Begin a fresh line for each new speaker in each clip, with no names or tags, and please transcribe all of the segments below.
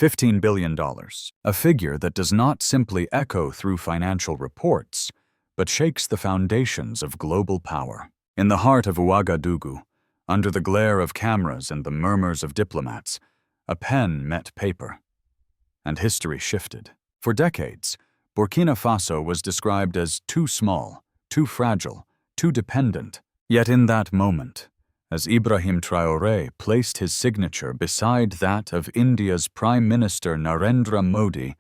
$15 billion, a figure that does not simply echo through financial reports, but shakes the foundations of global power. In the heart of Ouagadougou, under the glare of cameras and the murmurs of diplomats, a pen met paper. And history shifted. For decades, Burkina Faso was described as too small, too fragile, too dependent. Yet in that moment, as Ibrahim Traoré placed his signature beside that of India's Prime Minister Narendra Modi,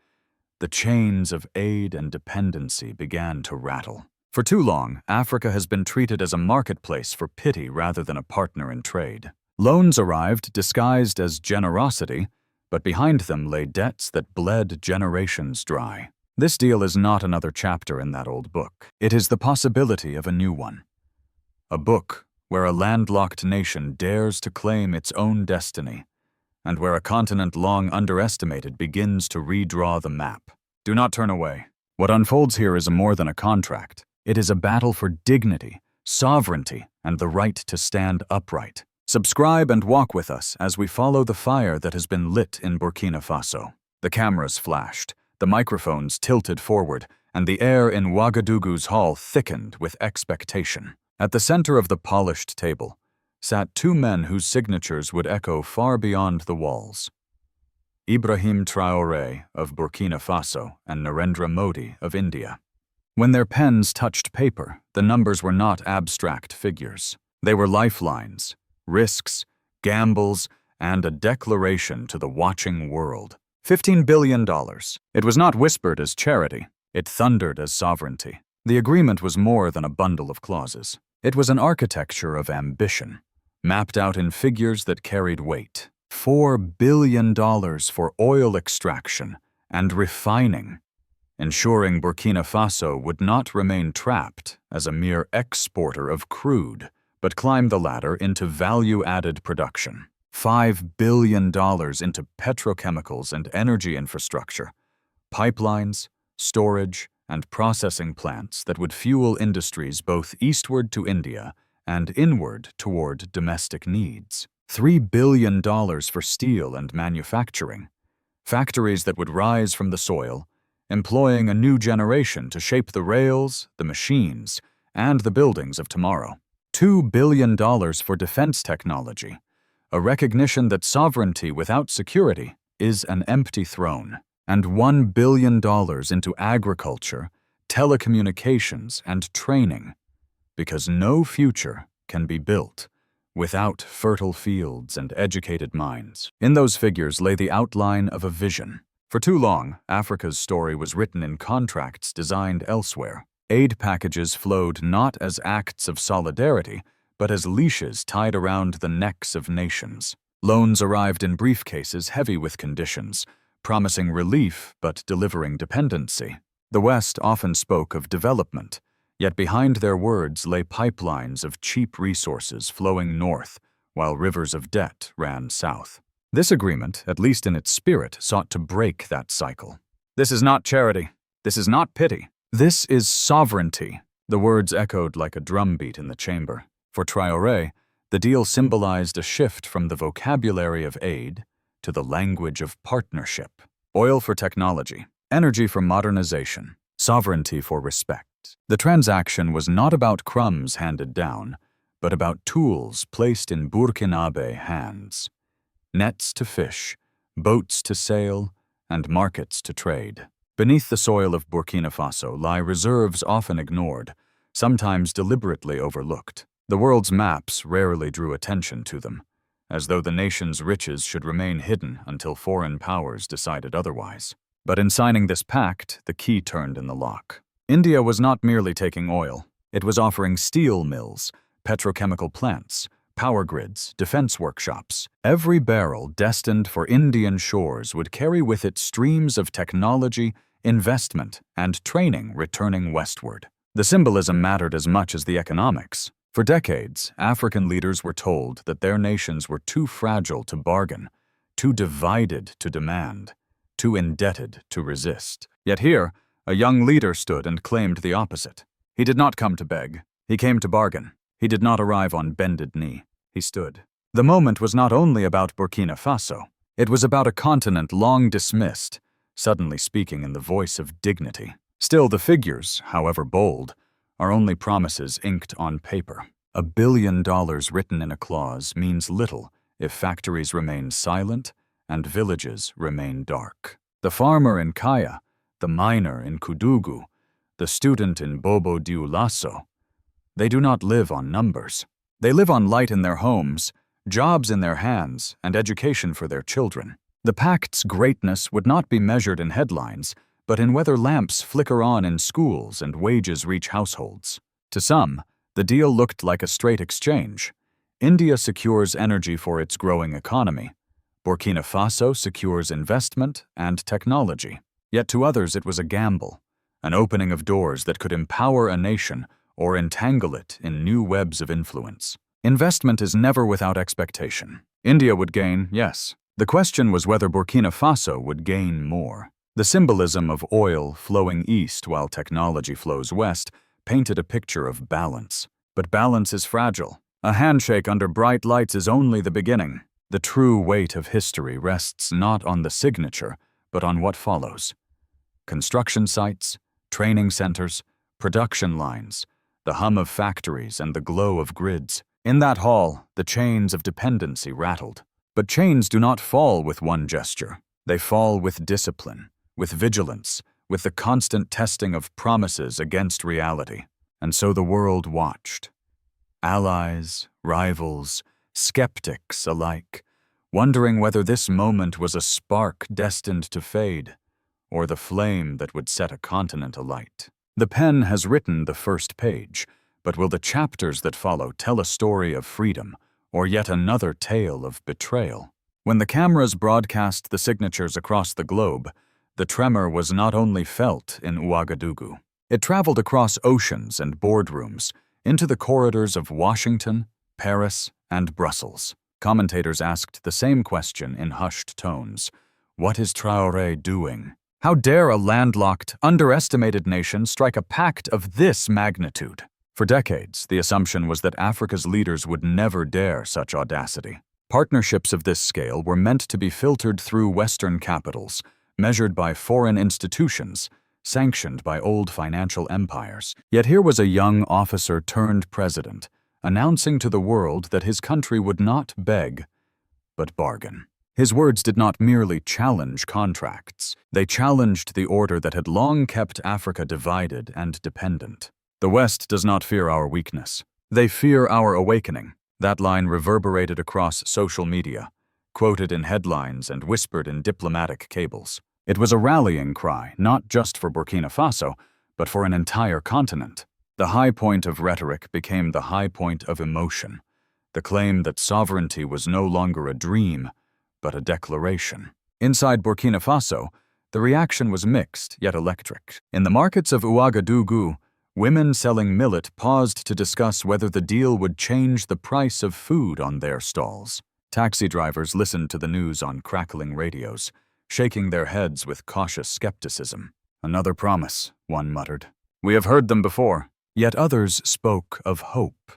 the chains of aid and dependency began to rattle. For too long, Africa has been treated as a marketplace for pity rather than a partner in trade. Loans arrived disguised as generosity, but behind them lay debts that bled generations dry. This deal is not another chapter in that old book. It is the possibility of a new one. A book where a landlocked nation dares to claim its own destiny, and where a continent long underestimated begins to redraw the map. Do not turn away. What unfolds here is more than a contract. It is a battle for dignity, sovereignty, and the right to stand upright. Subscribe and walk with us as we follow the fire that has been lit in Burkina Faso. The cameras flashed, the microphones tilted forward, and the air in Ouagadougou's hall thickened with expectation. At the center of the polished table sat two men whose signatures would echo far beyond the walls. Ibrahim Traoré of Burkina Faso and Narendra Modi of India. When their pens touched paper, the numbers were not abstract figures. They were lifelines, risks, gambles, and a declaration to the watching world. $15 billion. It was not whispered as charity. It thundered as sovereignty. The agreement was more than a bundle of clauses. It was an architecture of ambition, mapped out in figures that carried weight. $4 billion for oil extraction and refining, ensuring Burkina Faso would not remain trapped as a mere exporter of crude, but climb the ladder into value-added production. $5 billion into petrochemicals and energy infrastructure, pipelines, storage, and processing plants that would fuel industries both eastward to India and inward toward domestic needs. $3 billion for steel and manufacturing, factories that would rise from the soil, employing a new generation to shape the rails, the machines, and the buildings of tomorrow. $2 billion for defense technology, a recognition that sovereignty without security is an empty throne. And $1 billion into agriculture, telecommunications, and training, because no future can be built without fertile fields and educated minds. In those figures lay the outline of a vision. For too long, Africa's story was written in contracts designed elsewhere. Aid packages flowed not as acts of solidarity, but as leashes tied around the necks of nations. Loans arrived in briefcases heavy with conditions, promising relief but delivering dependency. The West often spoke of development, yet behind their words lay pipelines of cheap resources flowing north, while rivers of debt ran south. This agreement, at least in its spirit, sought to break that cycle. This is not charity. This is not pity. This is sovereignty. The words echoed like a drumbeat in the chamber. For Traoré, the deal symbolized a shift from the vocabulary of aid to the language of partnership. Oil for technology, energy for modernization, sovereignty for respect. The transaction was not about crumbs handed down, but about tools placed in Burkinabe hands. Nets to fish, boats to sail, and markets to trade. Beneath the soil of Burkina Faso lie reserves often ignored, sometimes deliberately overlooked. The world's maps rarely drew attention to them, as though the nation's riches should remain hidden until foreign powers decided otherwise. But in signing this pact, the key turned in the lock. India was not merely taking oil. It was offering steel mills, petrochemical plants, power grids, defense workshops. Every barrel destined for Indian shores would carry with it streams of technology, investment, and training returning westward. The symbolism mattered as much as the economics. For decades, African leaders were told that their nations were too fragile to bargain, too divided to demand, too indebted to resist. Yet here, a young leader stood and claimed the opposite. He did not come to beg. He came to bargain. He did not arrive on bended knee. He stood. The moment was not only about Burkina Faso. It was about a continent long dismissed, suddenly speaking in the voice of dignity. Still, the figures, however bold, are only promises inked on paper. $1 billion written in a clause means little if factories remain silent and villages remain dark. The farmer in Kaya, the miner in Kudugu, the student in Bobo Dioulasso, they do not live on numbers. They live on light in their homes, jobs in their hands, and education for their children. The pact's greatness would not be measured in headlines, but in whether lamps flicker on in schools and wages reach households. To some, the deal looked like a straight exchange. India secures energy for its growing economy. Burkina Faso secures investment and technology. Yet to others it was a gamble, an opening of doors that could empower a nation or entangle it in new webs of influence. Investment is never without expectation. India would gain, yes. The question was whether Burkina Faso would gain more. The symbolism of oil flowing east while technology flows west painted a picture of balance. But balance is fragile. A handshake under bright lights is only the beginning. The true weight of history rests not on the signature, but on what follows. Construction sites, training centers, production lines, the hum of factories and the glow of grids. In that hall, the chains of dependency rattled. But chains do not fall with one gesture. They fall with discipline, with vigilance, with the constant testing of promises against reality. And so the world watched. Allies, rivals, skeptics alike, wondering whether this moment was a spark destined to fade, or the flame that would set a continent alight. The pen has written the first page, but will the chapters that follow tell a story of freedom, or yet another tale of betrayal? When the cameras broadcast the signatures across the globe, the tremor was not only felt in Ouagadougou. It traveled across oceans and boardrooms, into the corridors of Washington, Paris, and Brussels. Commentators asked the same question in hushed tones. What is Traoré doing? How dare a landlocked, underestimated nation strike a pact of this magnitude? For decades, the assumption was that Africa's leaders would never dare such audacity. Partnerships of this scale were meant to be filtered through Western capitals, measured by foreign institutions, sanctioned by old financial empires. Yet here was a young officer turned president, announcing to the world that his country would not beg, but bargain. His words did not merely challenge contracts. They challenged the order that had long kept Africa divided and dependent. The West does not fear our weakness. They fear our awakening. That line reverberated across social media, quoted in headlines and whispered in diplomatic cables. It was a rallying cry, not just for Burkina Faso, but for an entire continent. The high point of rhetoric became the high point of emotion, the claim that sovereignty was no longer a dream, but a declaration. Inside Burkina Faso, the reaction was mixed yet electric. In the markets of Ouagadougou, women selling millet paused to discuss whether the deal would change the price of food on their stalls. Taxi drivers listened to the news on crackling radios, shaking their heads with cautious skepticism. Another promise, one muttered. We have heard them before. Yet others spoke of hope,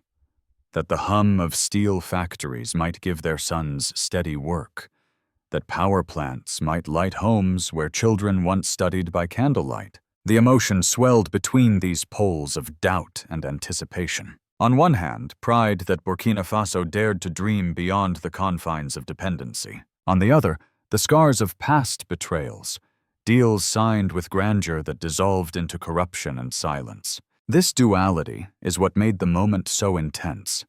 that the hum of steel factories might give their sons steady work, that power plants might light homes where children once studied by candlelight. The emotion swelled between these poles of doubt and anticipation. On one hand, pride that Burkina Faso dared to dream beyond the confines of dependency. On the other, the scars of past betrayals, deals signed with grandeur that dissolved into corruption and silence. This duality is what made the moment so intense.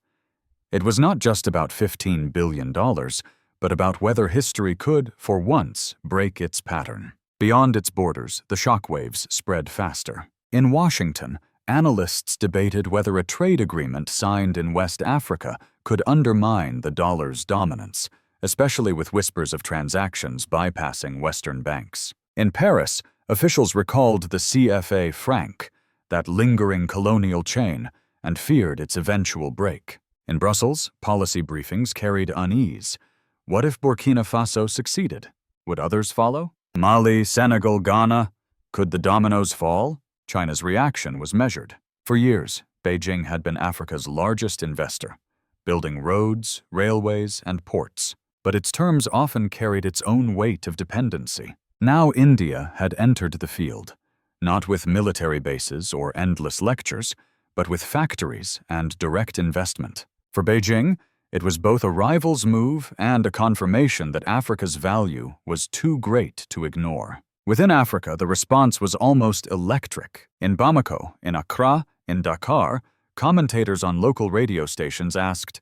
It was not just about $15 billion, but about whether history could, for once, break its pattern. Beyond its borders, the shockwaves spread faster. In Washington, analysts debated whether a trade agreement signed in West Africa could undermine the dollar's dominance, especially with whispers of transactions bypassing Western banks. In Paris, officials recalled the CFA franc, that lingering colonial chain, and feared its eventual break. In Brussels, policy briefings carried unease. What if Burkina Faso succeeded? Would others follow? Mali, Senegal, Ghana? Could the dominoes fall? China's reaction was measured. For years, Beijing had been Africa's largest investor, building roads, railways, and ports. but its terms often carried its own weight of dependency. Now India had entered the field, not with military bases or endless lectures, but with factories and direct investment. For Beijing, it was both a rival's move and a confirmation that Africa's value was too great to ignore. Within Africa, the response was almost electric. In Bamako, in Accra, in Dakar, commentators on local radio stations asked,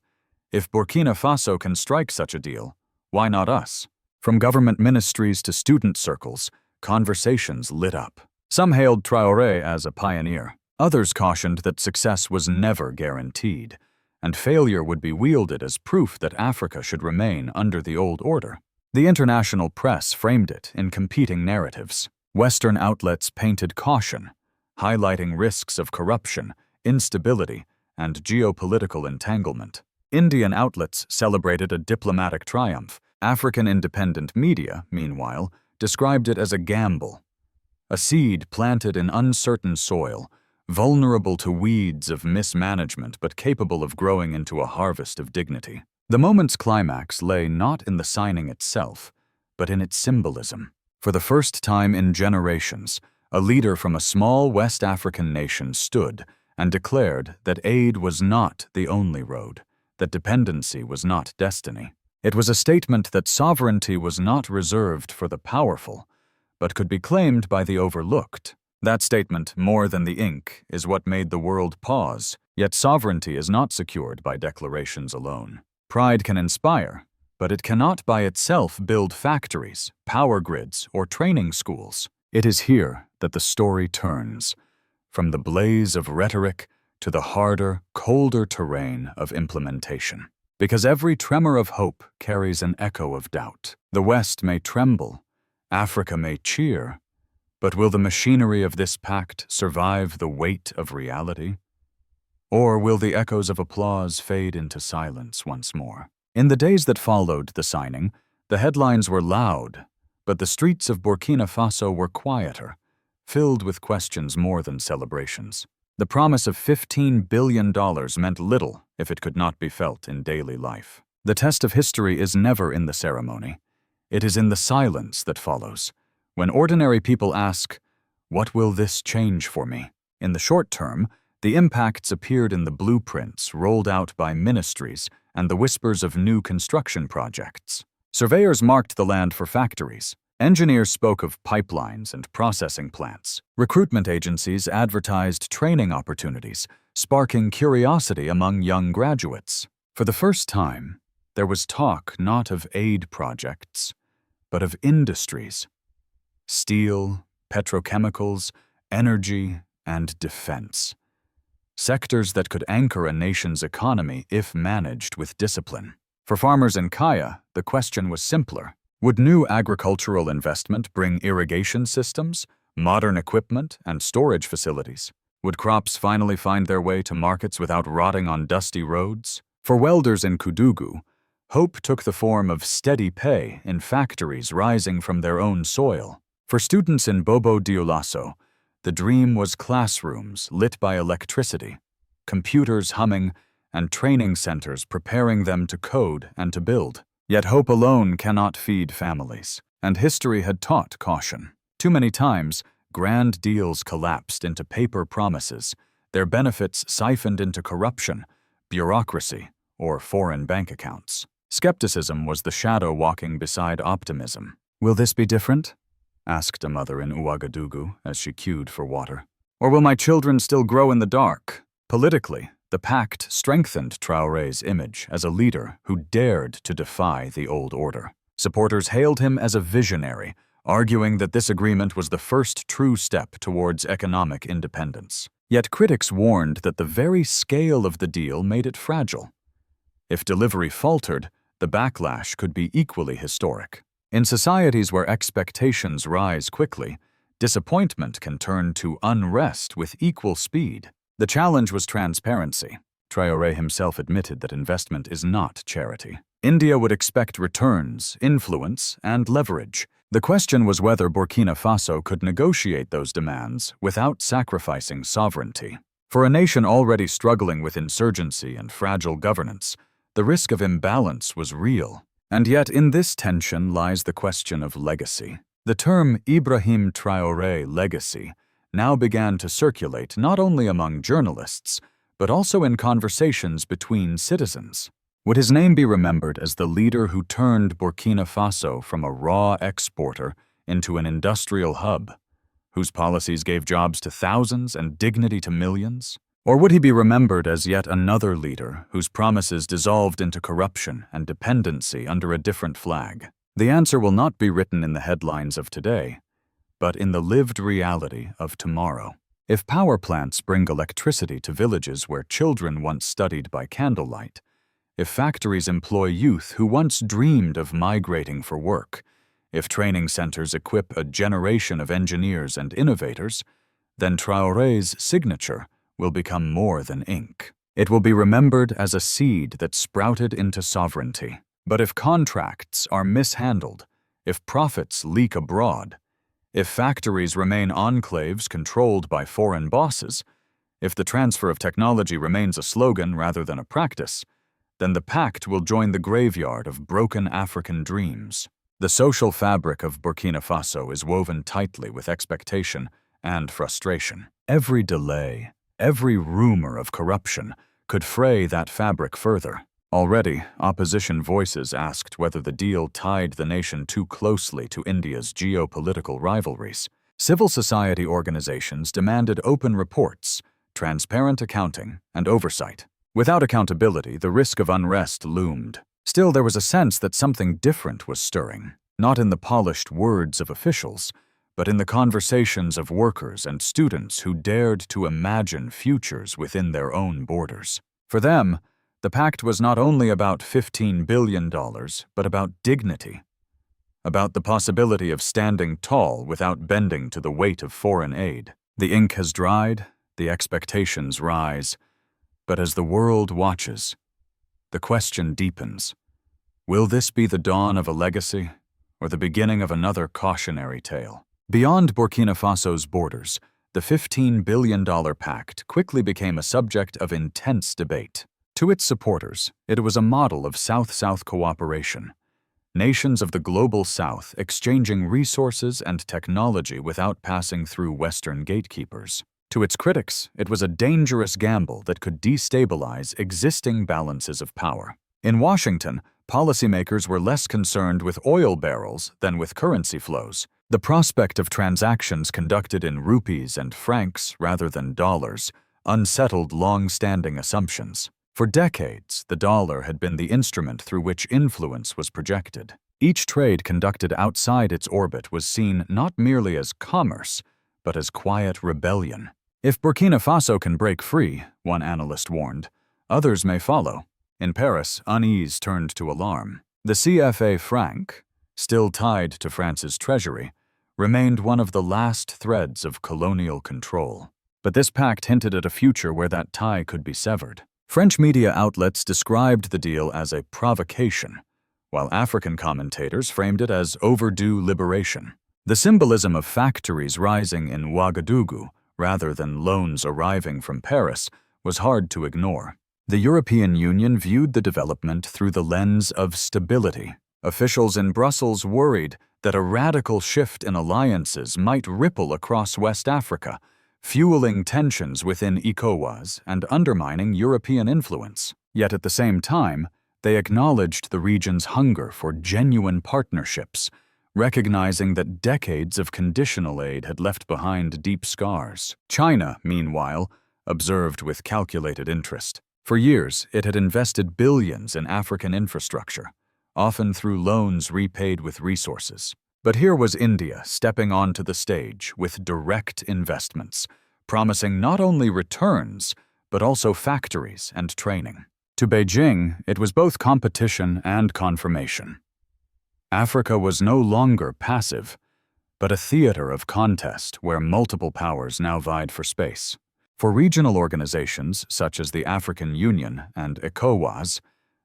"If Burkina Faso can strike such a deal, why not us?" From government ministries to student circles, conversations lit up. Some hailed Traoré as a pioneer. Others cautioned that success was never guaranteed, and failure would be wielded as proof that Africa should remain under the old order. The international press framed it in competing narratives. Western outlets painted caution, highlighting risks of corruption, instability, and geopolitical entanglement. Indian outlets celebrated a diplomatic triumph. African independent media, meanwhile, described it as a gamble, a seed planted in uncertain soil, vulnerable to weeds of mismanagement but capable of growing into a harvest of dignity. The moment's climax lay not in the signing itself, but in its symbolism. For the first time in generations, a leader from a small West African nation stood and declared that aid was not the only road, that dependency was not destiny. It was a statement that sovereignty was not reserved for the powerful, but could be claimed by the overlooked. That statement, more than the ink, is what made the world pause, yet sovereignty is not secured by declarations alone. Pride can inspire, but it cannot by itself build factories, power grids, or training schools. It is here that the story turns, from the blaze of rhetoric to the harder, colder terrain of implementation. Because every tremor of hope carries an echo of doubt. The West may tremble, Africa may cheer, but will the machinery of this pact survive the weight of reality? Or will the echoes of applause fade into silence once more? In the days that followed the signing, the headlines were loud, but the streets of Burkina Faso were quieter, filled with questions more than celebrations. The promise of $15 billion meant little if it could not be felt in daily life. The test of history is never in the ceremony. It is in the silence that follows, when ordinary people ask, "What will this change for me?" In the short term, the impacts appeared in the blueprints rolled out by ministries and the whispers of new construction projects. Surveyors marked the land for factories. Engineers spoke of pipelines and processing plants. Recruitment agencies advertised training opportunities, sparking curiosity among young graduates. For the first time, there was talk not of aid projects, but of industries. Steel, petrochemicals, energy, and defense. Sectors that could anchor a nation's economy if managed with discipline. For farmers in Kaya, the question was simpler. Would new agricultural investment bring irrigation systems, modern equipment, and storage facilities? Would crops finally find their way to markets without rotting on dusty roads? For welders in Kudugu, hope took the form of steady pay in factories rising from their own soil. For students in Bobo Dioulasso, the dream was classrooms lit by electricity, computers humming, and training centers preparing them to code and to build. Yet hope alone cannot feed families, and history had taught caution. Too many times, grand deals collapsed into paper promises, their benefits siphoned into corruption, bureaucracy, or foreign bank accounts. Skepticism was the shadow walking beside optimism. "Will this be different?" asked a mother in Ouagadougou as she queued for water. "Or will my children still grow in the dark?" Politically, the pact strengthened Traoré's image as a leader who dared to defy the old order. Supporters hailed him as a visionary, arguing that this agreement was the first true step towards economic independence. Yet critics warned that the very scale of the deal made it fragile. If delivery faltered, the backlash could be equally historic. In societies where expectations rise quickly, disappointment can turn to unrest with equal speed. The challenge was transparency. Traoré himself admitted that investment is not charity. India would expect returns, influence, and leverage. The question was whether Burkina Faso could negotiate those demands without sacrificing sovereignty. For a nation already struggling with insurgency and fragile governance, the risk of imbalance was real. And yet in this tension lies the question of legacy. The term Ibrahim Traoré Legacy now began to circulate not only among journalists, but also in conversations between citizens. Would his name be remembered as the leader who turned Burkina Faso from a raw exporter into an industrial hub, whose policies gave jobs to thousands and dignity to millions? Or would he be remembered as yet another leader whose promises dissolved into corruption and dependency under a different flag? The answer will not be written in the headlines of today, but in the lived reality of tomorrow. If power plants bring electricity to villages where children once studied by candlelight, if factories employ youth who once dreamed of migrating for work, if training centers equip a generation of engineers and innovators, then Traoré's signature will become more than ink. It will be remembered as a seed that sprouted into sovereignty. But if contracts are mishandled, if profits leak abroad, if factories remain enclaves controlled by foreign bosses, if the transfer of technology remains a slogan rather than a practice, then the pact will join the graveyard of broken African dreams. The social fabric of Burkina Faso is woven tightly with expectation and frustration. Every delay, every rumor of corruption could fray that fabric further. Already, opposition voices asked whether the deal tied the nation too closely to India's geopolitical rivalries. Civil society organizations demanded open reports, transparent accounting, and oversight. Without accountability, the risk of unrest loomed. Still, there was a sense that something different was stirring, not in the polished words of officials, but in the conversations of workers and students who dared to imagine futures within their own borders. For them, the pact was not only about $15 billion, but about dignity, about the possibility of standing tall without bending to the weight of foreign aid. The ink has dried, the expectations rise, but as the world watches, the question deepens. Will this be the dawn of a legacy, or the beginning of another cautionary tale? Beyond Burkina Faso's borders, the $15 billion pact quickly became a subject of intense debate. To its supporters, it was a model of South-South cooperation, nations of the global South exchanging resources and technology without passing through Western gatekeepers. To its critics, it was a dangerous gamble that could destabilize existing balances of power. In Washington, policymakers were less concerned with oil barrels than with currency flows. The prospect of transactions conducted in rupees and francs rather than dollars unsettled long-standing assumptions. For decades, the dollar had been the instrument through which influence was projected. Each trade conducted outside its orbit was seen not merely as commerce, but as quiet rebellion. If Burkina Faso can break free, one analyst warned, others may follow. In Paris, unease turned to alarm. The CFA franc, still tied to France's treasury, remained one of the last threads of colonial control. But this pact hinted at a future where that tie could be severed. French media outlets described the deal as a provocation, while African commentators framed it as overdue liberation. The symbolism of factories rising in Ouagadougou, rather than loans arriving from Paris, was hard to ignore. The European Union viewed the development through the lens of stability. Officials in Brussels worried that a radical shift in alliances might ripple across West Africa, fueling tensions within ECOWAS and undermining European influence. Yet at the same time, they acknowledged the region's hunger for genuine partnerships, recognizing that decades of conditional aid had left behind deep scars. China, meanwhile, observed with calculated interest. For years, it had invested billions in African infrastructure, often through loans repaid with resources. But here was India stepping onto the stage with direct investments, promising not only returns, but also factories and training. To Beijing, it was both competition and confirmation. Africa was no longer passive, but a theater of contest where multiple powers now vied for space. For regional organizations such as the African Union and ECOWAS,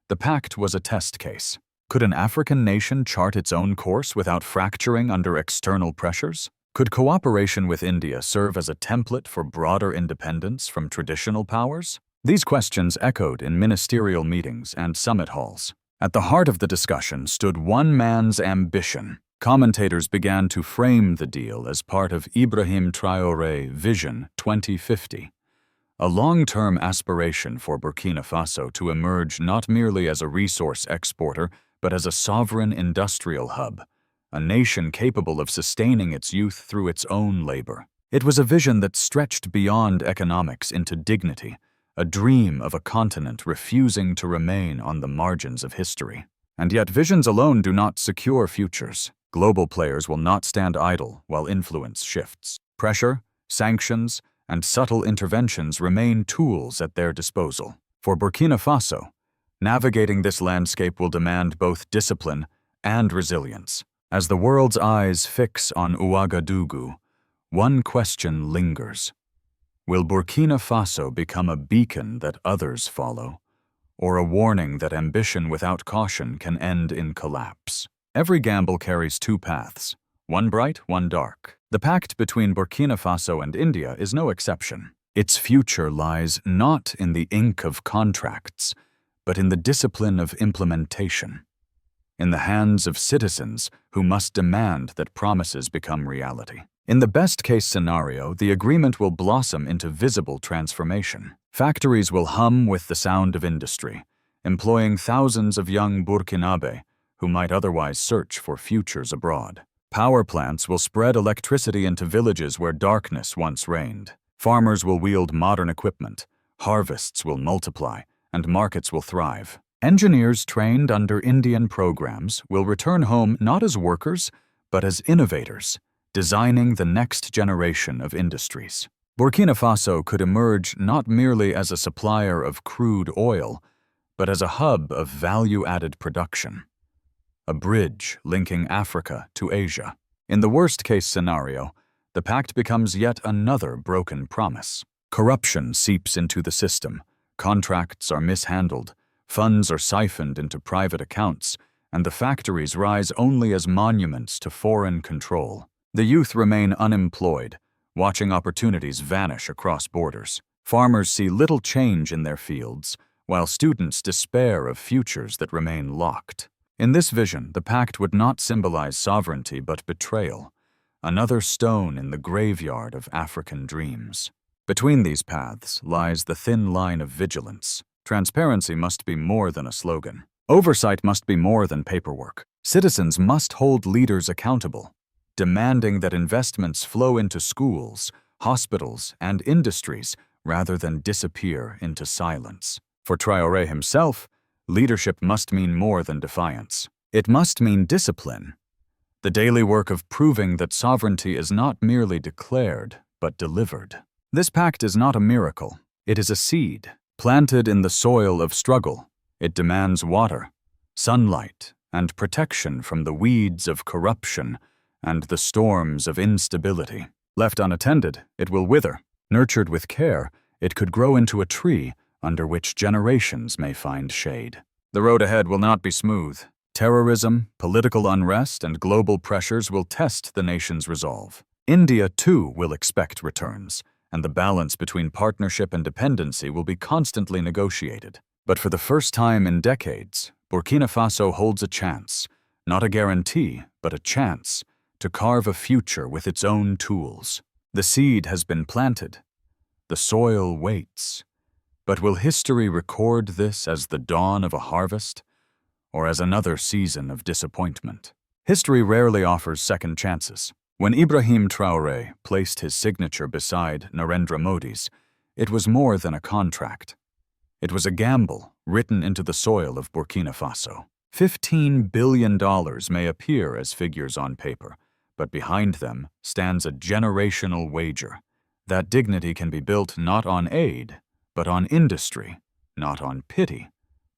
the pact was a test case. Could an African nation chart its own course without fracturing under external pressures? Could cooperation with India serve as a template for broader independence from traditional powers? These questions echoed in ministerial meetings and summit halls. At the heart of the discussion stood one man's ambition. Commentators began to frame the deal as part of Ibrahim Traoré Vision 2050, a long-term aspiration for Burkina Faso to emerge not merely as a resource exporter, but as a sovereign industrial hub, a nation capable of sustaining its youth through its own labor. It was a vision that stretched beyond economics into dignity, a dream of a continent refusing to remain on the margins of history. And yet visions alone do not secure futures. Global players will not stand idle while influence shifts. Pressure, sanctions, and subtle interventions remain tools at their disposal. For Burkina Faso, navigating this landscape will demand both discipline and resilience. As the world's eyes fix on Ouagadougou, one question lingers. Will Burkina Faso become a beacon that others follow, or a warning that ambition without caution can end in collapse? Every gamble carries two paths, one bright, one dark. The pact between Burkina Faso and India is no exception. Its future lies not in the ink of contracts, but in the discipline of implementation, in the hands of citizens who must demand that promises become reality. In the best-case scenario, the agreement will blossom into visible transformation. Factories will hum with the sound of industry, employing thousands of young Burkinabe who might otherwise search for futures abroad. Power plants will spread electricity into villages where darkness once reigned. Farmers will wield modern equipment, harvests will multiply, and markets will thrive. Engineers trained under Indian programs will return home not as workers, but as innovators, designing the next generation of industries. Burkina Faso could emerge not merely as a supplier of crude oil, but as a hub of value-added production, a bridge linking Africa to Asia. In the worst-case scenario, the pact becomes yet another broken promise. Corruption seeps into the system, contracts are mishandled, funds are siphoned into private accounts, and the factories rise only as monuments to foreign control. The youth remain unemployed, watching opportunities vanish across borders. Farmers see little change in their fields, while students despair of futures that remain locked. In this vision, the pact would not symbolize sovereignty but betrayal, another stone in the graveyard of African dreams. Between these paths lies the thin line of vigilance. Transparency must be more than a slogan. Oversight must be more than paperwork. Citizens must hold leaders accountable, demanding that investments flow into schools, hospitals, and industries rather than disappear into silence. For Traoré himself, leadership must mean more than defiance. It must mean discipline, the daily work of proving that sovereignty is not merely declared, but delivered. This pact is not a miracle. It is a seed, planted in the soil of struggle. It demands water, sunlight, and protection from the weeds of corruption and the storms of instability. Left unattended, it will wither. Nurtured with care, it could grow into a tree under which generations may find shade. The road ahead will not be smooth. Terrorism, political unrest, and global pressures will test the nation's resolve. India, too, will expect returns, and the balance between partnership and dependency will be constantly negotiated. But for the first time in decades, Burkina Faso holds a chance, not a guarantee, but a chance, to carve a future with its own tools. The seed has been planted. The soil waits. But will history record this as the dawn of a harvest, or as another season of disappointment? History rarely offers second chances. When Ibrahim Traoré placed his signature beside Narendra Modi's, it was more than a contract. It was a gamble written into the soil of Burkina Faso. $15 billion may appear as figures on paper, but behind them stands a generational wager. That dignity can be built not on aid, but on industry, not on pity,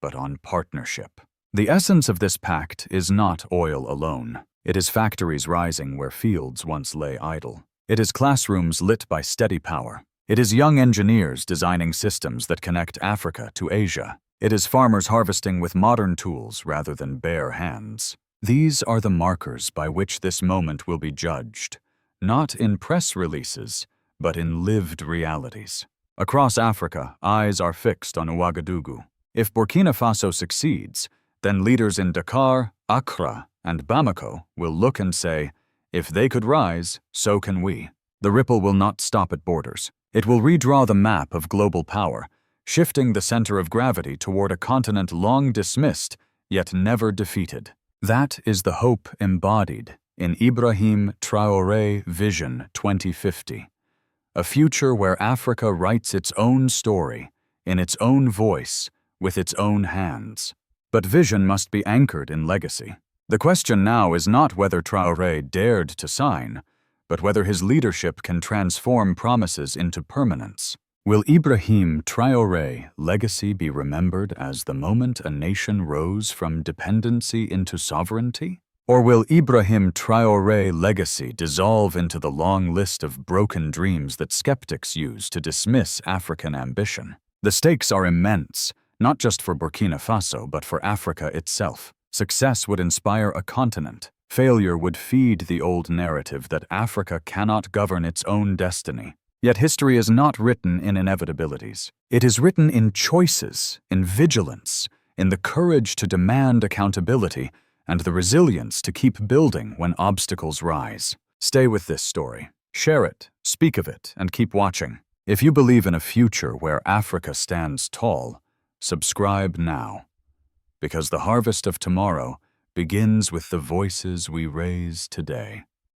but on partnership. The essence of this pact is not oil alone. It is factories rising where fields once lay idle. It is classrooms lit by steady power. It is young engineers designing systems that connect Africa to Asia. It is farmers harvesting with modern tools rather than bare hands. These are the markers by which this moment will be judged, not in press releases, but in lived realities. Across Africa, eyes are fixed on Ouagadougou. If Burkina Faso succeeds, then leaders in Dakar, Accra, and Bamako will look and say, if they could rise, so can we. The ripple will not stop at borders. It will redraw the map of global power, shifting the center of gravity toward a continent long dismissed, yet never defeated. That is the hope embodied in Ibrahim Traoré Vision 2050, a future where Africa writes its own story, in its own voice, with its own hands. But vision must be anchored in legacy. The question now is not whether Traoré dared to sign, but whether his leadership can transform promises into permanence. Will Ibrahim Traoré Legacy be remembered as the moment a nation rose from dependency into sovereignty? Or will Ibrahim Traoré Legacy dissolve into the long list of broken dreams that skeptics use to dismiss African ambition? The stakes are immense, not just for Burkina Faso, but for Africa itself. Success would inspire a continent. Failure would feed the old narrative that Africa cannot govern its own destiny. Yet history is not written in inevitabilities. It is written in choices, in vigilance, in the courage to demand accountability, and the resilience to keep building when obstacles rise. Stay with this story. Share it, speak of it, and keep watching. If you believe in a future where Africa stands tall, subscribe now. Because the harvest of tomorrow begins with the voices we raise today.